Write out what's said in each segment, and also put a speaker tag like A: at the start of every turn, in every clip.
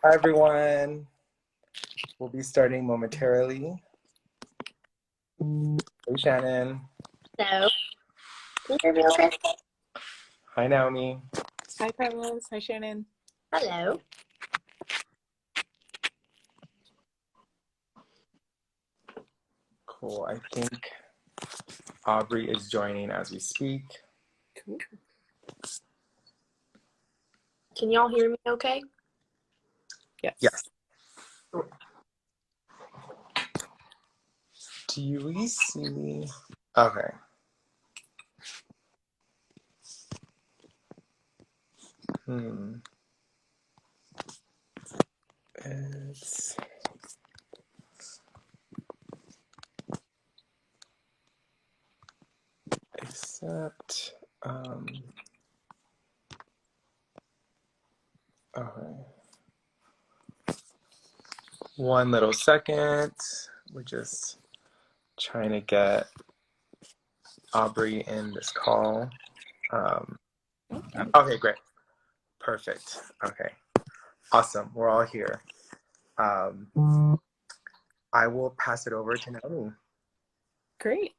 A: Hi, everyone. We'll be starting momentarily. Hey, Shannon.
B: Hello. Can you hear me okay?
A: Hi, Naomi.
C: Hi, Carlos. Hi, Shannon.
B: Hello.
A: Cool. I think Aubrey is joining as we speak.
C: Cool.
B: Can y'all hear me okay?
C: Yes.
A: Yes. Do we see? Okay. It's except okay. One little second. We're just trying to get Aubrey in this call. Okay, great. Perfect. Okay. Awesome. We're all here. I will pass it over to Naomi.
C: Great.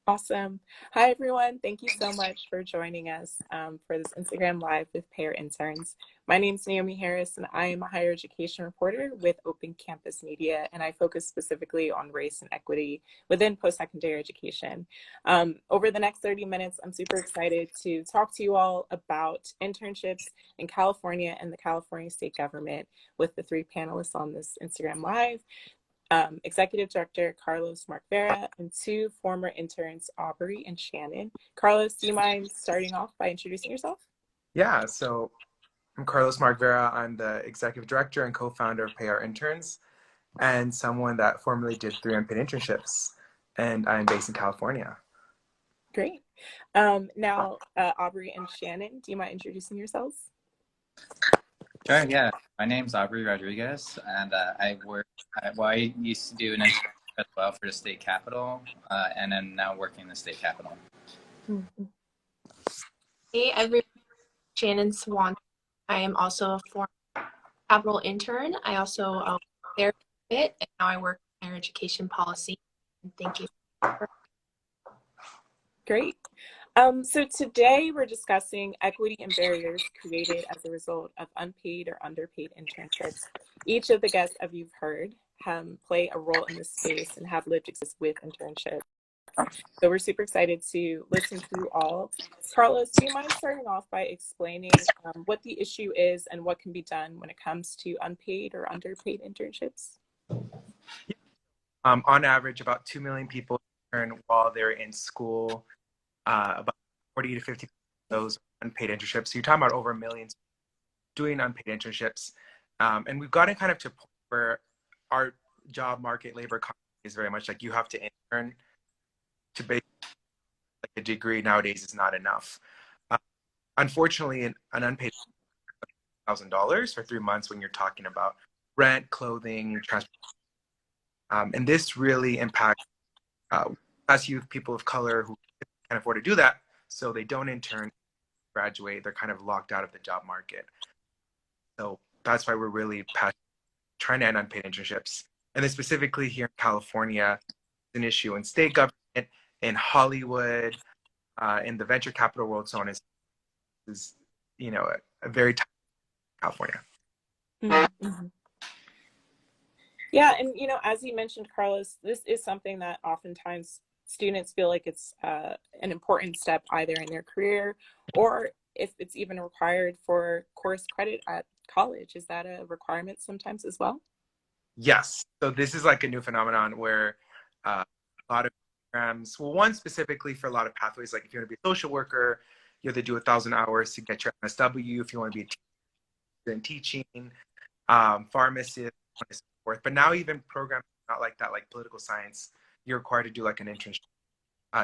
C: Awesome. Hi, everyone. Thank you so much for joining us for this Instagram Live with Pair Interns. My name is Naomi Harris, and I am a higher education reporter with Open Campus Media, and I focus specifically on race and equity within post-secondary education. Over the next 30 minutes, I'm super excited to talk to you all about internships in California and the California state government with the three panelists on this Instagram Live. Executive Director Carlos Vera, and two former interns, Aubrey and Shannon. Carlos, do you mind starting off by introducing yourself?
A: Yeah, so I'm Carlos Vera. I'm the Executive Director and co-founder of Pay Our Interns, and someone that formerly did 3 unpaid internships, and I'm based in California.
C: Great. Now, Aubrey and Shannon, do you mind introducing yourselves?
D: Sure, yeah. My name's Aubrey Rodriguez, and I used to do an internship as well for the state capitol, and I'm now working in the state capitol.
C: Mm-hmm.
B: Hey, everyone. Shannon Swan. I am also a former Capitol intern. I also work there a bit, and now I work in higher education policy. Thank you.
C: Great. So today we're discussing equity and barriers created as a result of unpaid or underpaid internships. Each of the guests, as you've heard, play a role in this space and have lived existence with internships. So we're super excited to listen to you all. Carlos, do you mind starting off by explaining what the issue is and what can be done when it comes to unpaid or underpaid internships?
A: On average, about 2 million people intern while they're in school. About 40 to 50 of those unpaid internships. So you're talking about over a million doing unpaid internships. And we've gotten kind of to a point where our job market labor is very much like you have to intern to base like a degree nowadays is not enough. Unfortunately, an unpaid $1,000 for 3 months when you're talking about rent, clothing, transportation. And this really impacts us youth, people of color who can't afford to do that, so they don't intern, graduate, they're kind of locked out of the job market. So that's why we're really passionate trying to end unpaid internships. And then specifically here in California, it's an issue in state government, in Hollywood, in the venture capital world, so on is a very tough California.
C: Mm-hmm. Yeah, and as you mentioned, Carlos, this is something that oftentimes students feel like it's an important step either in their career or if it's even required for course credit at college. Is that a requirement sometimes as well?
A: Yes. So this is like a new phenomenon where a lot of programs, well, one specifically for a lot of pathways, like if you want to be a social worker, you have to do 1,000 hours to get your MSW. If you want to be a teacher in teaching, pharmacist, and so forth. But now even programs not like that, like political science, you're required to do like an internship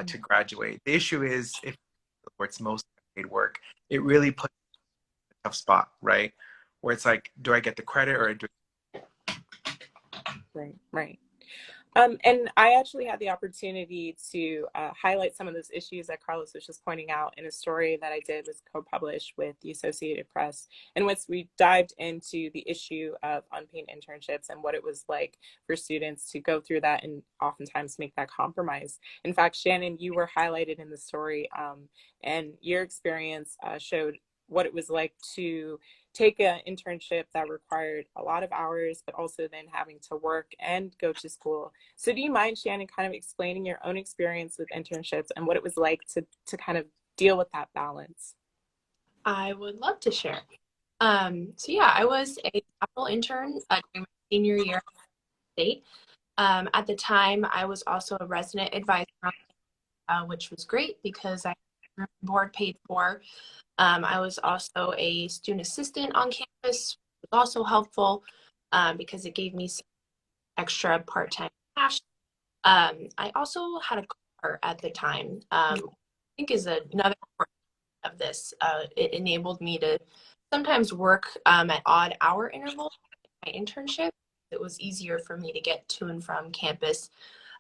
A: to graduate. The issue is if it's most paid work, it really puts you in a tough spot, right? Where it's like, do I get the credit or do
C: Right. And I actually had the opportunity to highlight some of those issues that Carlos was just pointing out in a story that I did was co-published with the Associated Press, in which we dived into the issue of unpaid internships and what it was like for students to go through that and oftentimes make that compromise. In fact, Shannon, you were highlighted in the story, and your experience showed what it was like to take an internship that required a lot of hours, but also then having to work and go to school. So do you mind, Shannon, kind of explaining your own experience with internships and what it was like to kind of deal with that balance?
B: I would love to share. So yeah, I was a capital intern during my senior year at state. At the time, I was also a resident advisor, which was great because I had board paid for. I was also a student assistant on campus, which was also helpful because it gave me some extra part-time cash. I also had a car at the time. I think is another part of this. It enabled me to sometimes work at odd hour intervals in my internship. It was easier for me to get to and from campus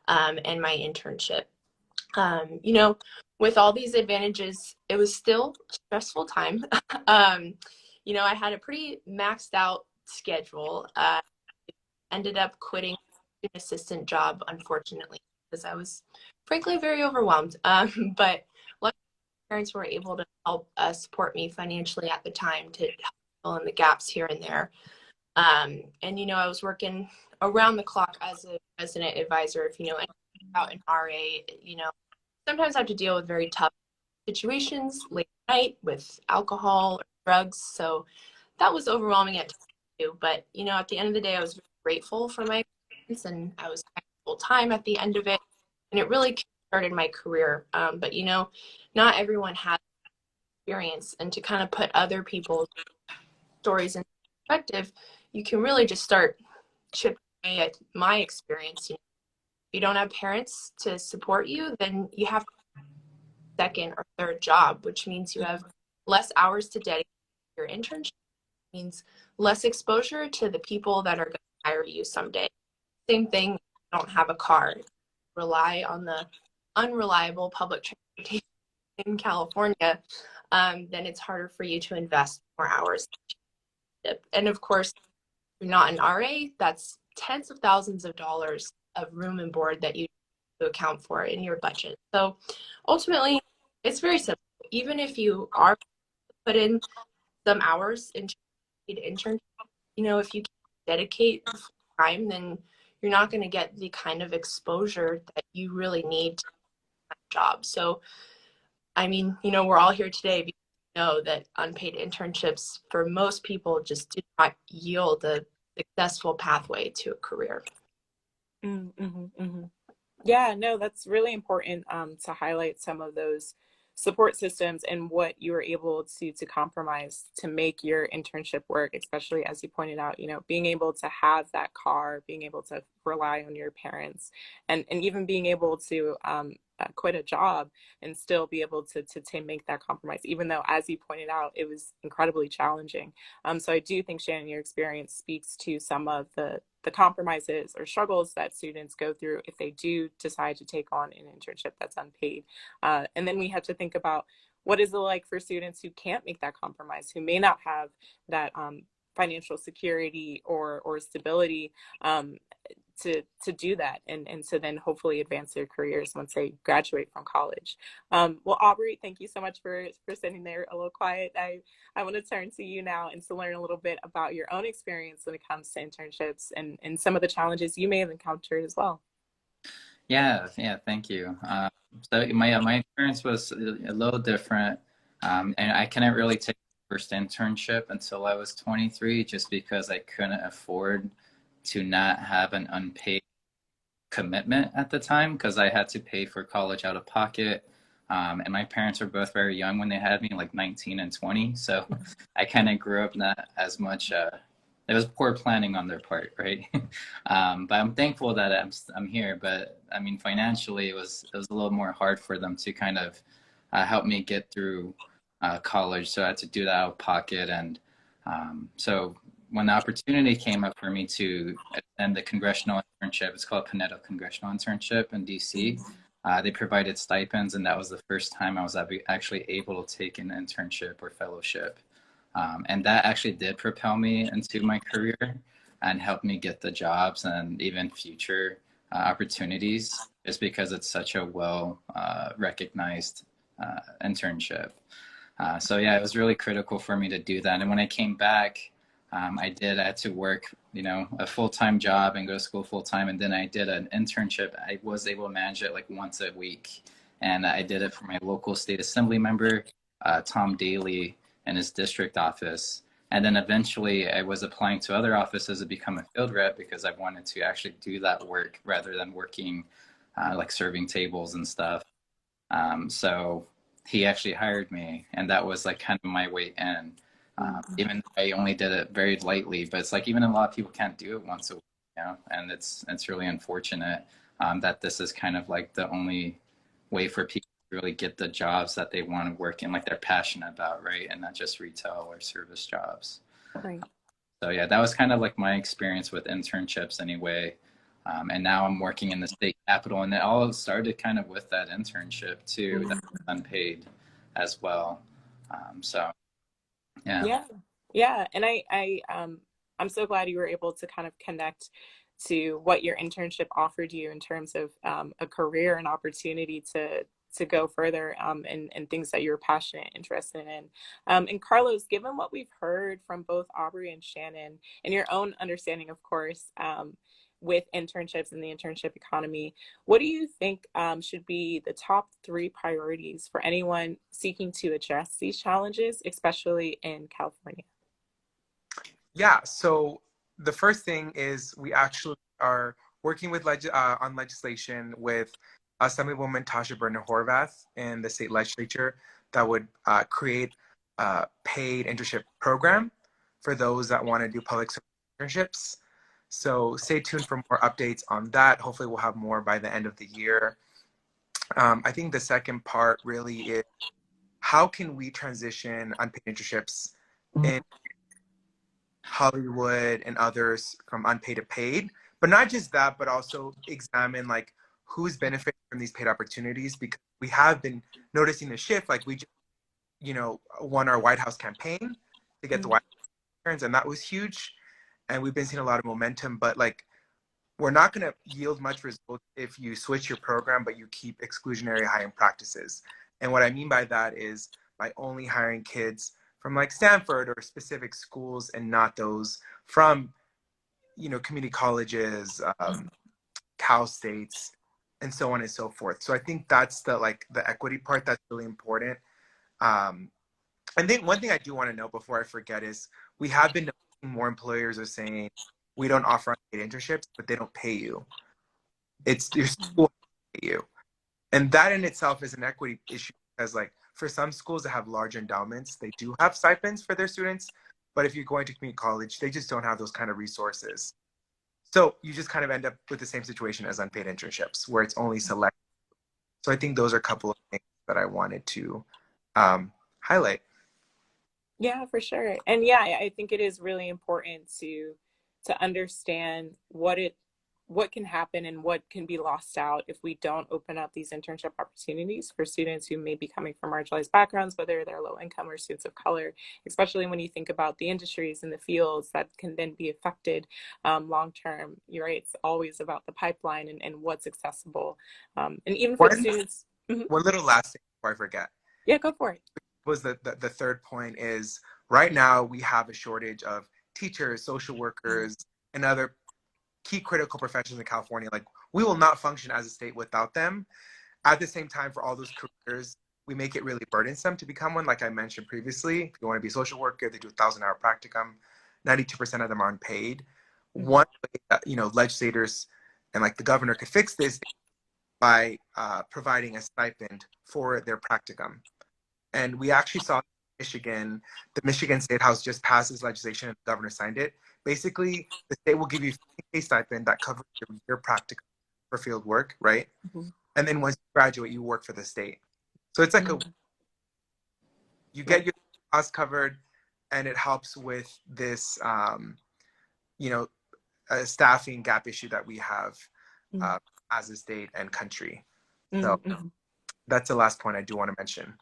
B: and my internship. You know, with all these advantages, it was still a stressful time. You know, I had a pretty maxed out schedule. Ended up quitting an assistant job, unfortunately, because I was frankly very overwhelmed. But luckily, my parents were able to help support me financially at the time to help fill in the gaps here and there. And, you know, I was working around the clock as a resident advisor. If you know anything about an RA, you know, sometimes I have to deal with very tough situations late at night with alcohol or drugs. So that was overwhelming at times too. But, you know, at the end of the day, I was very grateful for my experience and I was full time at the end of it. And it really started my career. But, you know, not everyone has experience. And to kind of put other people's stories in perspective, you can really just start chipping away at my experience. You know, if you don't have parents to support you, then you have second or third job, which means you have less hours to dedicate to your internship, means less exposure to the people that are going to hire you someday. Same thing, if you don't have a car, rely on the unreliable public transportation in California, then it's harder for you to invest more hours. And of course, if you're not an RA, that's tens of thousands of dollars of room and board that you need to account for in your budget. So ultimately, it's very simple. Even if you are put in some hours into an internship, you know, if you can't dedicate time, then you're not going to get the kind of exposure that you really need to have a job. So, I mean, you know, we're all here today because we know that unpaid internships for most people just do not yield a successful pathway to a career.
C: Mm-hmm, mm-hmm. Yeah, no, that's really important to highlight some of those support systems and what you were able to compromise to make your internship work, especially as you pointed out, you know, being able to have that car, being able to rely on your parents, and even being able to quit a job and still be able to make that compromise, even though, as you pointed out, it was incredibly challenging. So I do think, Shannon, your experience speaks to some of the compromises or struggles that students go through if they do decide to take on an internship that's unpaid. And then we have to think about what is it like for students who can't make that compromise, who may not have that financial security or stability to do that and to then hopefully advance their careers once they graduate from college. Well, Aubrey, thank you so much for sitting there a little quiet. I want to turn to you now and to learn a little bit about your own experience when it comes to internships and some of the challenges you may have encountered as well.
D: Yeah, thank you. So my experience was a little different, and I couldn't really take the first internship until I was 23, just because I couldn't afford to not have an unpaid commitment at the time, because I had to pay for college out of pocket. And my parents were both very young when they had me, like 19 and 20. So I kind of grew up not as much. It was poor planning on their part, right? But I'm thankful that I'm here. But I mean, financially, it was a little more hard for them to kind of help me get through college. So I had to do that out of pocket, and so when the opportunity came up for me to attend the congressional internship, it's called Panetta Congressional Internship in DC. They provided stipends, and that was the first time I was actually able to take an internship or fellowship. And that actually did propel me into my career and helped me get the jobs and even future opportunities, just because it's such a well recognized internship. So yeah, it was really critical for me to do that. And when I came back, I had to work, a full-time job and go to school full-time. And then I did an internship. I was able to manage it like once a week. And I did it for my local state assembly member, Tom Daly, in his district office. And then eventually I was applying to other offices to become a field rep because I wanted to actually do that work rather than working like serving tables and stuff. So he actually hired me, and that was like kind of my way in. Even though I only did it very lightly, but it's like even a lot of people can't do it once a week, and it's really unfortunate that this is kind of like the only way for people to really get the jobs that they want to work in, like they're passionate about, right? And not just retail or service jobs.
C: Right.
D: So yeah, that was kind of like my experience with internships anyway. And now I'm working in the state capitol, and it all started kind of with that internship too, that was unpaid as well. So yeah.
C: Yeah. And I'm so glad you were able to kind of connect to what your internship offered you in terms of a career and opportunity to go further and things that you're passionate, interested in. And Carlos, given what we've heard from both Aubrey and Shannon and your own understanding, of course, with internships and the internship economy, what do you think should be the top 3 priorities for anyone seeking to address these challenges, especially in California?
A: Yeah, so the first thing is we actually are working with on legislation with Assemblywoman Tasha Burner Horvath in the state legislature that would create a paid internship program for those that want to do public service internships. So stay tuned for more updates on that. Hopefully we'll have more by the end of the year. I think the second part really is how can we transition unpaid internships in Hollywood and others from unpaid to paid, but not just that, but also examine like who's benefiting from these paid opportunities, because we have been noticing a shift. Like we just, won our White House campaign to get the White House interns, and that was huge. And we've been seeing a lot of momentum, but like we're not going to yield much results if you switch your program, but you keep exclusionary hiring practices. And what I mean by that is by only hiring kids from like Stanford or specific schools and not those from, community colleges, Cal States, and so on and so forth. So I think that's the equity part that's really important. And then one thing I do want to know before I forget is we have been noticing more employers are saying we don't offer unpaid internships, but they don't pay you. It's your school pay you. And that in itself is an equity issue, because like for some schools that have large endowments, they do have stipends for their students. But if you're going to community college, they just don't have those kind of resources. So you just kind of end up with the same situation as unpaid internships, where it's only select. So I think those are a couple of things that I wanted to highlight.
C: Yeah, for sure. And yeah, I think it is really important to understand what can happen and what can be lost out if we don't open up these internship opportunities for students who may be coming from marginalized backgrounds, whether they're low income or students of color, especially when you think about the industries and the fields that can then be affected long term. You're right, it's always about the pipeline and what's accessible. And even for students.
A: One little last thing before I forget.
C: Yeah, go for it.
A: Was the third point is right now we have a shortage of teachers, social workers, and other key critical professions in California. Like we will not function as a state without them. At the same time, for all those careers, we make it really burdensome to become one. Like I mentioned previously, if you want to be a social worker, they do 1,000-hour practicum. 92% of them are unpaid. One way that, legislators and like the governor could fix this by providing a stipend for their practicum. And we actually saw Michigan, the Michigan State House just passed this legislation and the governor signed it. Basically, the state will give you a stipend that covers your practicum for field work, right? And then once you graduate, you work for the state. So it's like you get your costs covered, and it helps with this, you know, a staffing gap issue that we have as a state and country. So that's the last point I do want to mention.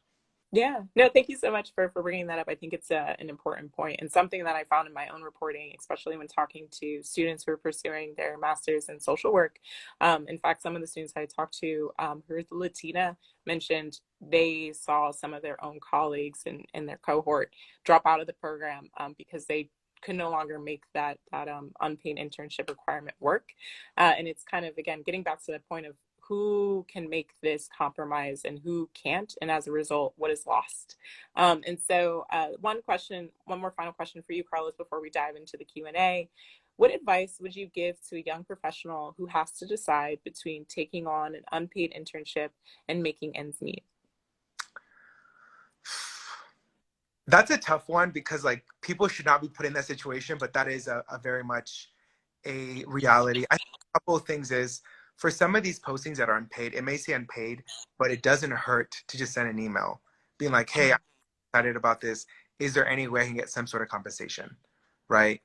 C: Yeah, no, thank you so much for bringing that up. I think it's an important point and something that I found in my own reporting, especially when talking to students who are pursuing their master's in social work. In fact, some of the students I talked to who are Latina mentioned they saw some of their own colleagues in their cohort drop out of the program because they could no longer make that unpaid internship requirement work. And it's kind of, again, getting back to the point of who can make this compromise and who can't, and as a result, what is lost. And so one more final question for you, Carlos, before we dive into the Q&A. What advice would you give to a young professional who has to decide between taking on an unpaid internship and making ends meet?
A: That's a tough one because like people should not be put in that situation, but that is a very much a reality. I think a couple of things is, for some of these postings that are unpaid, it may say unpaid, but it doesn't hurt to just send an email being like, hey, I'm excited about this. Is there any way I can get some sort of compensation, right?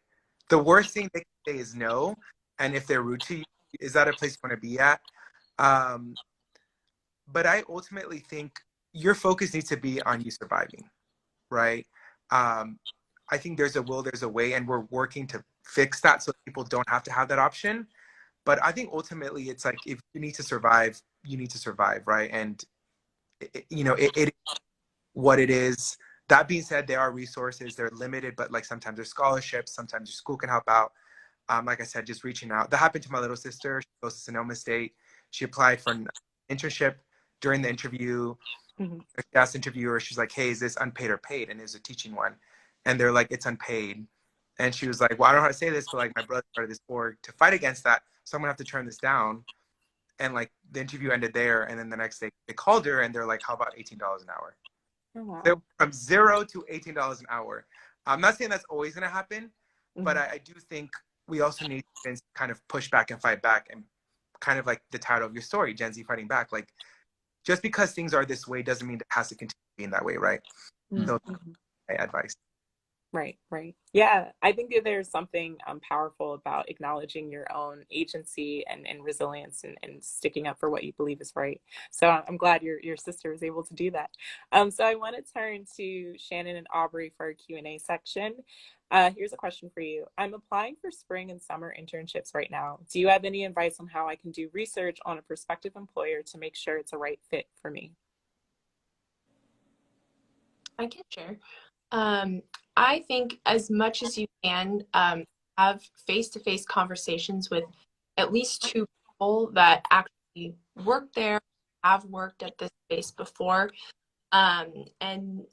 A: The worst thing they can say is no. And if they're rude to you, is that a place you want to be at? But I ultimately think your focus needs to be on you surviving, right? I think there's a will, there's a way, and we're working to fix that so people don't have to have that option. But I think ultimately it's like, if you need to survive, you need to survive, right? And, it is what it is. That being said, there are resources, they're limited, but like sometimes there's scholarships, sometimes your school can help out. Like I said, just reaching out. That happened to my little sister. She goes to Sonoma State. She applied for an internship. During the interview, she asked the interviewer, she's like, hey, is this unpaid or paid? And it was a teaching one. And they're like, it's unpaid. And she was like, well, I don't know how to say this, but like my brother started this org to fight against that. So I'm gonna have to turn this down. And like the interview ended there. And then the next day they called her and they're like, how about $18 an hour?
C: Oh, wow.
A: So from $0 to $18 an hour. I'm not saying that's always gonna happen, but I do think we also need to kind of push back and fight back, and kind of like the title of your story, Gen Z Fighting Back. Like, just because things are this way doesn't mean it has to continue being that way, right? So my advice.
C: Right. Yeah, I think that there's something powerful about acknowledging your own agency and resilience and sticking up for what you believe is right. So I'm glad your sister was able to do that. So I want to turn to Shannon and Aubrey for our Q&A section. Here's a question for you. I'm applying for spring and summer internships right now. Do you have any advice on how I can do research on a prospective employer to make sure it's a right fit for me?
B: I can share. I think as much as you can, have face-to-face conversations with at least two people that actually work there, have worked at this space before, and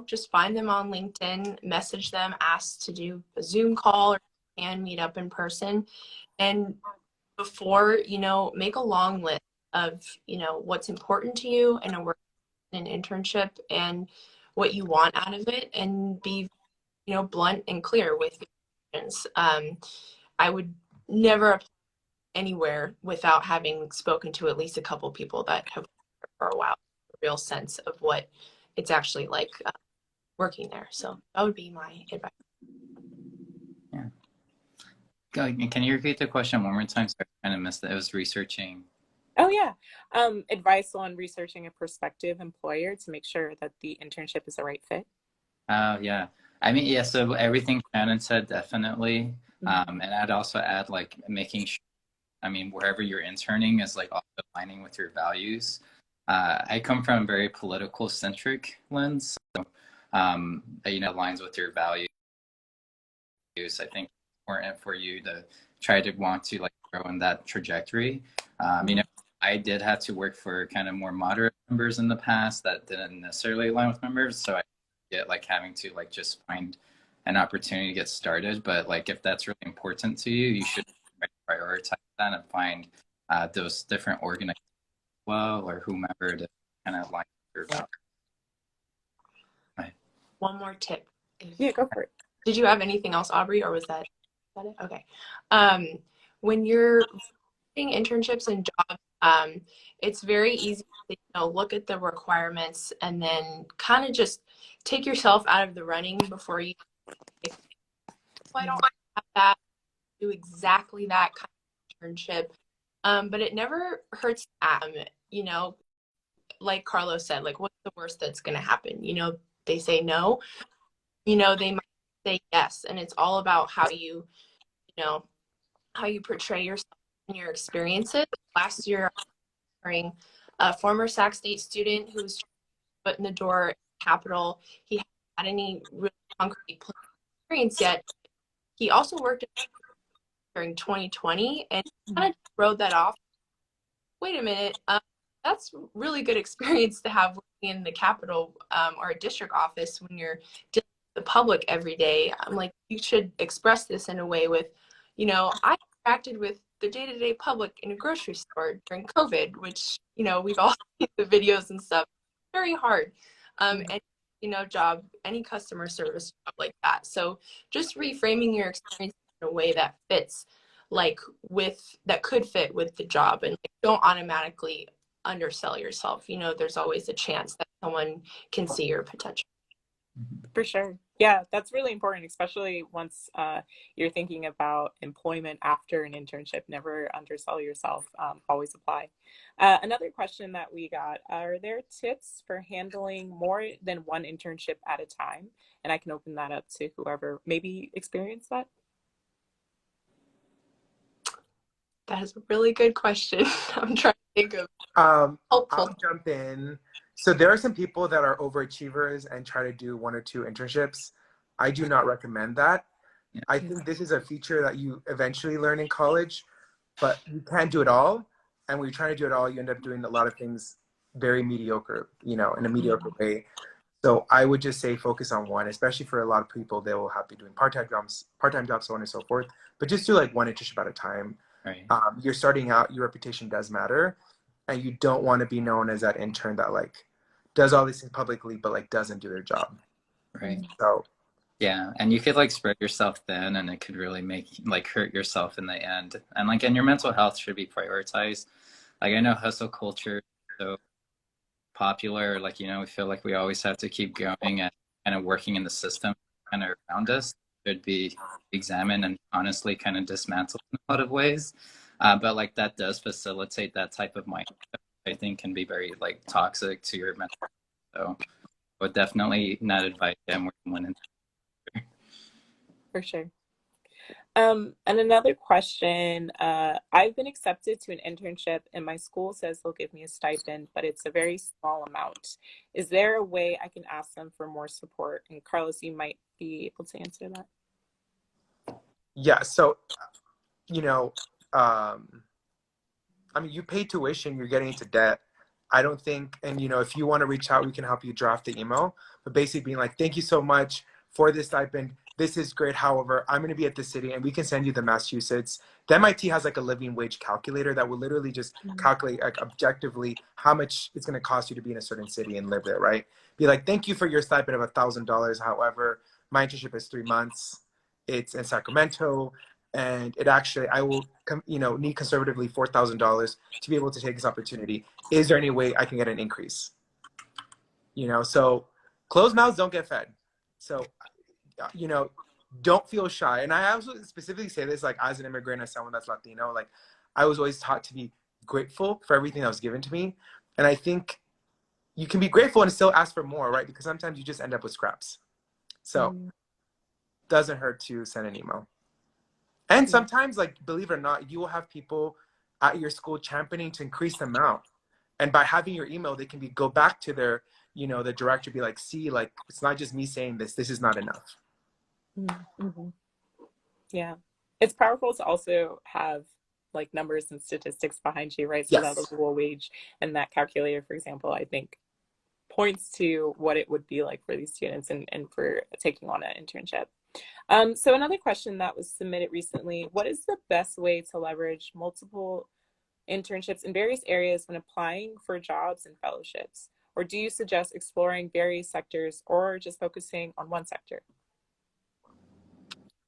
B: just find them on LinkedIn, message them, ask to do a Zoom call, or and meet up in person. And before, make a long list of what's important to you in a work, an internship, and what you want out of it, and be blunt and clear with your questions. I would never apply anywhere without having spoken to at least a couple people that have worked for a while, a real sense of what it's actually like working there. So that would be my advice.
D: Yeah. Can you repeat the question one more time? Sorry, I kind of missed it. I was researching.
C: Oh, yeah. Advice on researching a prospective employer to make sure that the internship is the right fit.
D: Oh, yeah. I mean, yeah, so everything Shannon said, definitely. And I'd also add, like, making sure, wherever you're interning is, like, also aligning with your values. I come from a very political centric lens, so, aligns with your values. I think it's important for you to try to want to, like, grow in that trajectory. I did have to work for kind of more moderate members in the past that didn't necessarily align with members, so I get like having to like just find an opportunity to get started. But like if that's really important to you, you should prioritize that and find those different organizations or whomever to kind of align with your values. Right.
B: One more tip.
C: Yeah, go for it.
B: Did you have anything else, Aubrey, or was that it? Okay. When you're doing internships and jobs, it's very easy to look at the requirements and then kind of just take yourself out of the running before you Well, I don't have that, do exactly that kind of internship. But it never hurts. You know, like Carlos said, like, what's the worst that's going to happen? You know, they say no, you know, they might say yes. And it's all about how you know, how you portray yourself and your experiences. Last year, during a former Sac State student who was foot in the door at Capitol, he hadn't had any really concrete experience yet. He also worked during 2020 and kind of wrote that off. Wait a minute, that's really good experience to have working in the Capitol or a district office when you're dealing with the public every day. I'm like, you should express this in a way with, you know, I interacted with the day-to-day public in a grocery store during COVID, which, you know, we've all seen the videos and stuff. Very hard. And, you know, job, any customer service job like that. So just reframing your experience in a way that fits, like that could fit with the job, and like, don't automatically undersell yourself. You know, there's always a chance that someone can see your potential.
C: For sure. Yeah, that's really important, especially once you're thinking about employment after an internship. Never undersell yourself. Always apply. Another question that we got, are there tips for handling more than one internship at a time? And I can open that up to whoever maybe experienced that.
B: That is a really good question. I'm trying to think of helpful.
A: I'll jump in. So there are some people that are overachievers and try to do 1 or 2 internships. I do not recommend that. I think this is a feature that you eventually learn in college, but you can't do it all. And when you're trying to do it all, you end up doing a lot of things very mediocre, you know, in a mediocre way. So I would just say focus on one, especially for a lot of people. They will have to be doing part-time jobs, so on and so forth. But just do like one internship at a time.
D: Right.
A: You're starting out, your reputation does matter. And you don't want to be known as that intern that like does all these things publicly, but like doesn't do their job.
D: Right.
A: So
D: yeah, and you could like spread yourself thin, and it could really make like hurt yourself in the end. And like, and your mental health should be prioritized. Like I know hustle culture is so popular. Like, you know, we feel like we always have to keep going and kind of working in the system kind of around us. Should be examined and honestly kind of dismantled in a lot of ways. But like that does facilitate that type of mindset, I think can be very like toxic to your mental health. So I would definitely not advise them working one.
C: For sure. And another question, I've been accepted to an internship and my school says they'll give me a stipend, but it's a very small amount. Is there a way I can ask them for more support? And Carlos, you might be able to answer that.
A: yeah, so you know, I mean, you pay tuition, you're getting into debt. I don't think, and you know, if you want to reach out, we can help you draft the email. But basically being like, thank you so much for this stipend. This is great. However, I'm going to be at the city and we can send you the Massachusetts. The MIT has like a living wage calculator that will literally just calculate like objectively how much it's going to cost you to be in a certain city and live there, right? Be like, thank you for your stipend of $1,000. However, my internship is 3 months. It's in Sacramento. And it actually, I will, you know, need conservatively $4,000 to be able to take this opportunity. Is there any way I can get an increase? You know, so closed mouths don't get fed. So, you know, don't feel shy. And I also specifically say this, like as an immigrant, as someone that's Latino, like I was always taught to be grateful for everything that was given to me. And I think you can be grateful and still ask for more, right? Because sometimes you just end up with scraps. So doesn't hurt to send an email. And sometimes, like, believe it or not, you will have people at your school championing to increase the amount. And by having your email, they can go back to their, you know, the director, be like, see, like, it's not just me saying this is not enough.
C: Mm-hmm. Yeah. It's powerful to also have like numbers and statistics behind you, right? So
A: Yes.
C: that livable wage and that calculator, for example, I think points to what it would be like for these students and for taking on an internship. So another question that was submitted recently, what is the best way to leverage multiple internships in various areas when applying for jobs and fellowships? Or do you suggest exploring various sectors or just focusing on one sector?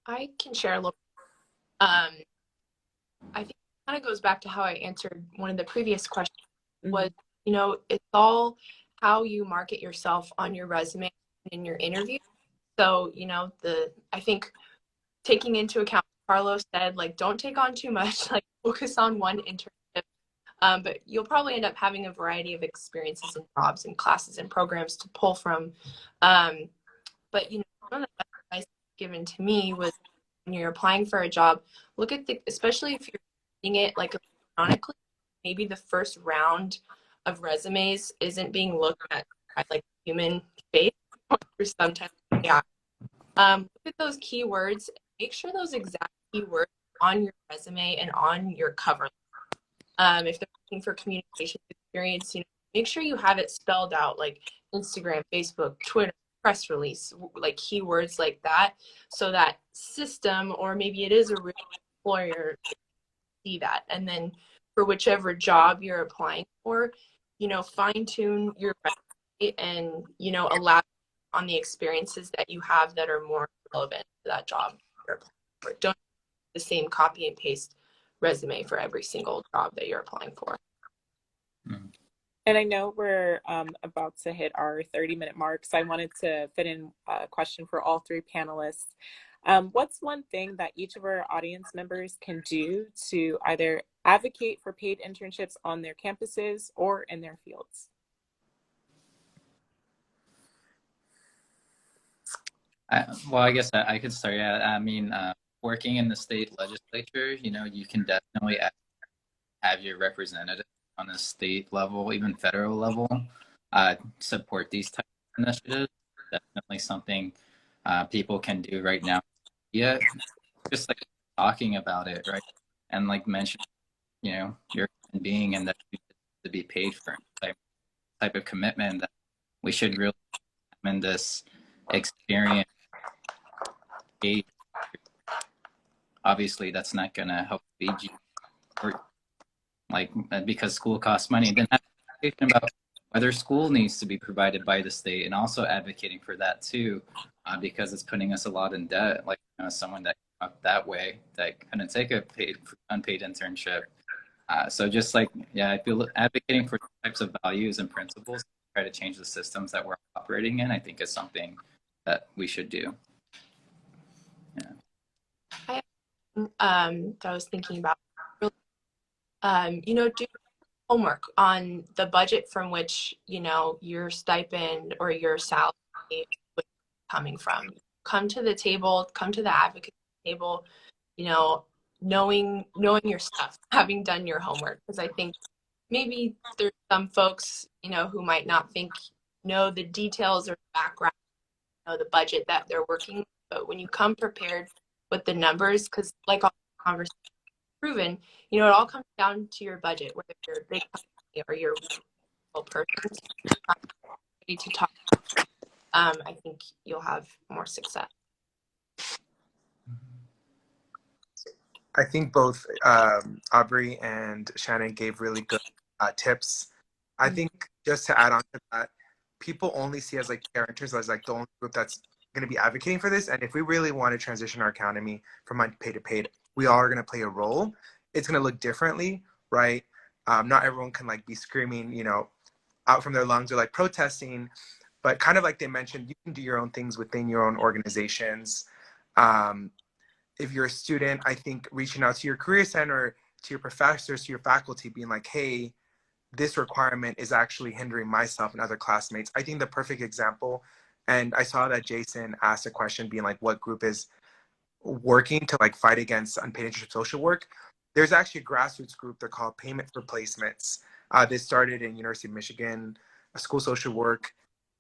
B: I can share a little. I think it kind of goes back to how I answered one of the previous questions. Was, you know, it's all how you market yourself on your resume and in your interview. So, I think taking into account what Carlos said, like, don't take on too much, like, focus on one internship. But you'll probably end up having a variety of experiences and jobs and classes and programs to pull from. But, one of the best advice given to me was when you're applying for a job, look at especially if you're doing it like electronically, maybe the first round of resumes isn't being looked at by like human face or sometimes AI. Look at those keywords and make sure those exact keywords on your resume and on your cover. If they're looking for communication experience, make sure you have it spelled out, like Instagram, Facebook, Twitter, press release, like keywords like that, so that system, or maybe it is a real employer, see that. And then for whichever job you're applying for, fine tune your resume and, allow on the experiences that you have that are more relevant to that job you're applying for. Don't do the same copy and paste resume for every single job that you're applying for.
C: And I know we're about to hit our 30-minute mark, so I wanted to fit in a question for all three panelists. What's one thing that each of our audience members can do to either advocate for paid internships on their campuses or in their fields?
D: Well, I guess I could start. Yeah, I mean, working in the state legislature, you can definitely have your representative on the state level, even federal level, support these types of initiatives. Definitely something people can do right now. Yeah, just like talking about it, right? And like mentioning, you're a human being and that you to be paid for type of commitment that we should really in this experience. Obviously, that's not going to help feed you, or like because school costs money. And then advocating about whether school needs to be provided by the state, and also advocating for that too, because it's putting us a lot in debt. Like someone that that way that couldn't take a unpaid internship. So just like I feel advocating for types of values and principles to try to change the systems that we're operating in, I think is something that we should do.
B: That I was thinking about, do homework on the budget from which, your stipend or your salary was coming from. Come to the table, come to the advocacy table, knowing your stuff, having done your homework. Because I think maybe there's some folks, who might not know the details or background, the budget that they're working with. But when you come prepared with the numbers, because like all conversations proven, it all comes down to your budget, whether you're a big company or you're a person ready to talk. I think you'll have more success.
A: I think both Aubrey and Shannon gave really good tips. I think just to add on to that, people only see as like interns as like the only group that's going to be advocating for this. And if we really want to transition our economy from unpaid to paid, we all are going to play a role. It's going to look differently, right? Not everyone can like be screaming, out from their lungs or like protesting, but kind of like they mentioned, you can do your own things within your own organizations. If you're a student, I think reaching out to your career center, to your professors, to your faculty, being like, hey, this requirement is actually hindering myself and other classmates. I think the perfect example, and I saw that Jason asked a question being like, what group is working to like fight against unpaid internship social work? There's actually a grassroots group. They're called Payment for Placements. They started in University of Michigan, a school social work.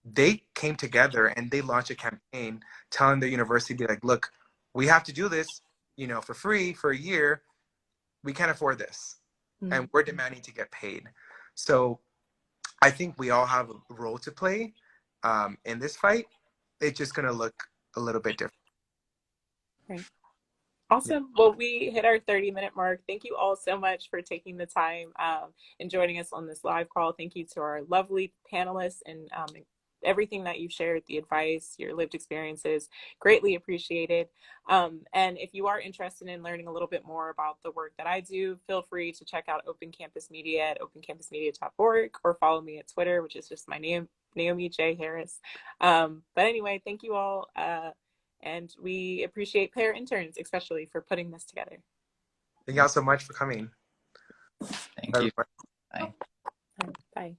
A: They came together and they launched a campaign telling the university, like, look, we have to do this, for free for a year. We can't afford this. And we're demanding to get paid. So I think we all have a role to play in this fight. It's just going to look a little bit different.
C: Right. Awesome. Well, we hit our 30-minute mark. Thank you all so much for taking the time and joining us on this live call. Thank you to our lovely panelists and everything that you've shared, the advice, your lived experiences, greatly appreciated. And if you are interested in learning a little bit more about the work that I do, feel free to check out Open Campus Media at opencampusmedia.org or follow me at Twitter, which is just my name, Naomi J. Harris. But anyway, thank you all. And we appreciate pair interns, especially for putting this together.
A: Thank y'all so much for coming.
D: Thank you. Bye.
C: Bye.